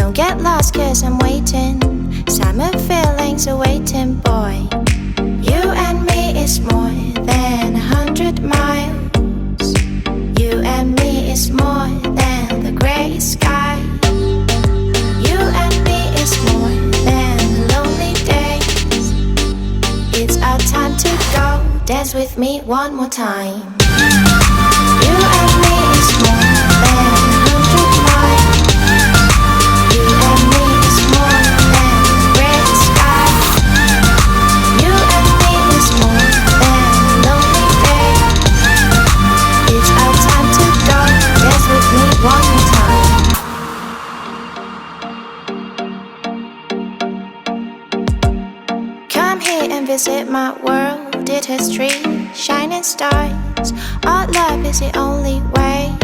Don't get lost cause I'm waiting. Summer feelings are waiting, boy. You and me is more than 100 miles. You and me is more than the gray sky. You and me is more than lonely days. It's our time to go. Dance with me one more time. You and me is more than 100 miles. You and me is more than the gray sky. You and me is more than lonely days. It's our time to go. Dance with me one more time. Come here and visit my world. Did history, shining stars. Our love is the only way.